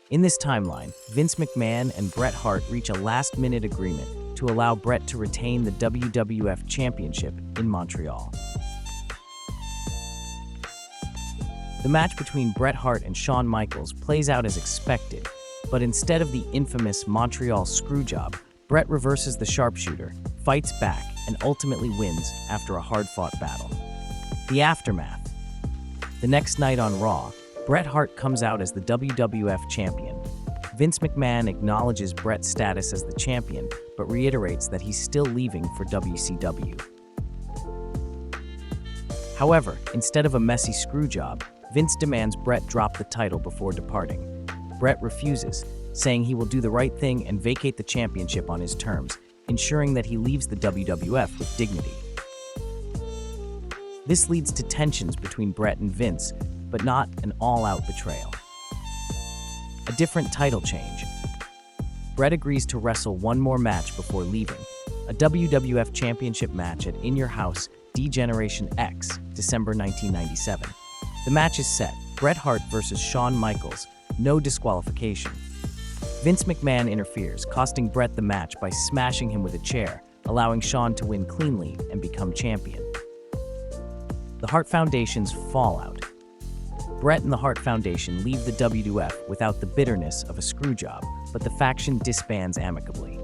In this timeline, Vince McMahon and Bret Hart reach a last-minute agreement to allow Bret to retain the WWF Championship in Montreal. The match between Bret Hart and Shawn Michaels plays out as expected, but instead of the infamous Montreal Screwjob, Bret reverses the sharpshooter, fights back, and ultimately wins after a hard-fought battle. The aftermath. The next night on Raw, Bret Hart comes out as the WWF champion. Vince McMahon acknowledges Bret's status as the champion, but reiterates that he's still leaving for WCW. However, instead of a messy screwjob, Vince demands Bret drop the title before departing. Bret refuses, saying he will do the right thing and vacate the championship on his terms, ensuring that he leaves the WWF with dignity. This leads to tensions between Bret and Vince, but not an all-out betrayal. A different title change. Bret agrees to wrestle one more match before leaving, a WWF Championship match at In Your House D-Generation X, December 1997. The match is set, Bret Hart versus Shawn Michaels, no disqualification. Vince McMahon interferes, costing Bret the match by smashing him with a chair, allowing Shawn to win cleanly and become champion. The Hart Foundation's fallout. Bret and the Hart Foundation leave the WWF without the bitterness of a screwjob, but the faction disbands amicably.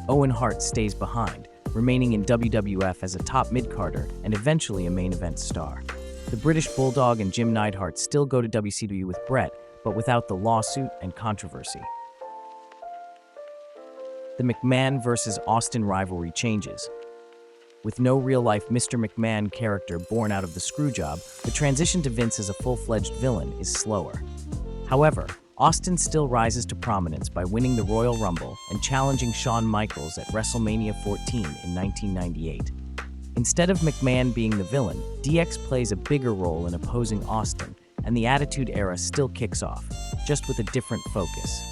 Owen Hart stays behind, remaining in WWF as a top mid-carder and eventually a main event star. The British Bulldog and Jim Neidhart still go to WCW with Bret, but without the lawsuit and controversy. The McMahon versus Austin rivalry changes. With no real-life Mr. McMahon character born out of the screwjob, the transition to Vince as a full-fledged villain is slower. However, Austin still rises to prominence by winning the Royal Rumble and challenging Shawn Michaels at WrestleMania 14 in 1998. Instead of McMahon being the villain, DX plays a bigger role in opposing Austin, and the Attitude Era still kicks off, just with a different focus.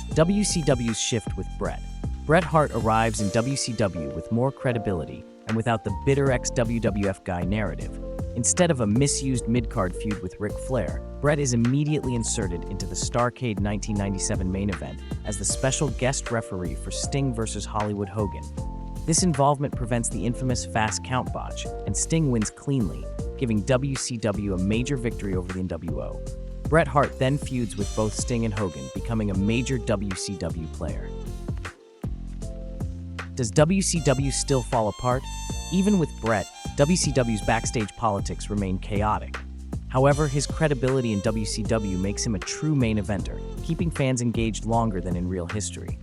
WCW's shift with Bret. Bret Hart arrives in WCW with more credibility and without the bitter ex-WWF guy narrative. Instead of a misused mid-card feud with Ric Flair, Bret is immediately inserted into the Starrcade 1997 main event as the special guest referee for Sting vs. Hollywood Hogan. This involvement prevents the infamous fast count botch, and Sting wins cleanly, giving WCW a major victory over the NWO. Bret Hart then feuds with both Sting and Hogan, becoming a major WCW player. Does WCW still fall apart? Even with Bret, WCW's backstage politics remain chaotic. However, his credibility in WCW makes him a true main eventer, keeping fans engaged longer than in real history.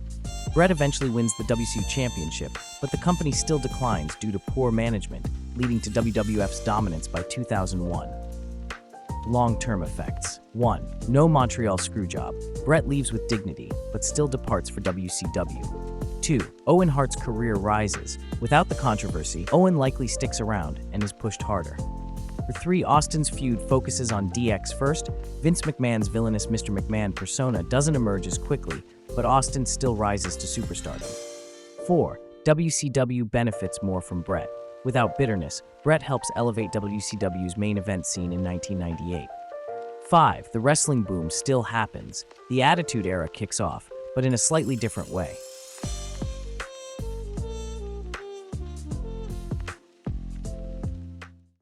Bret eventually wins the WCW Championship, but the company still declines due to poor management, leading to WWF's dominance by 2001. Long-term effects. 1. No Montreal Screwjob. Bret leaves with dignity, but still departs for WCW. 2. Owen Hart's career rises. Without the controversy, Owen likely sticks around and is pushed harder. 3. Austin's feud focuses on DX first. Vince McMahon's villainous Mr. McMahon persona doesn't emerge as quickly, but Austin still rises to superstardom. 4. WCW benefits more from Bret. Without bitterness, Bret helps elevate WCW's main event scene in 1998. 5. The wrestling boom still happens. The Attitude Era kicks off, but in a slightly different way.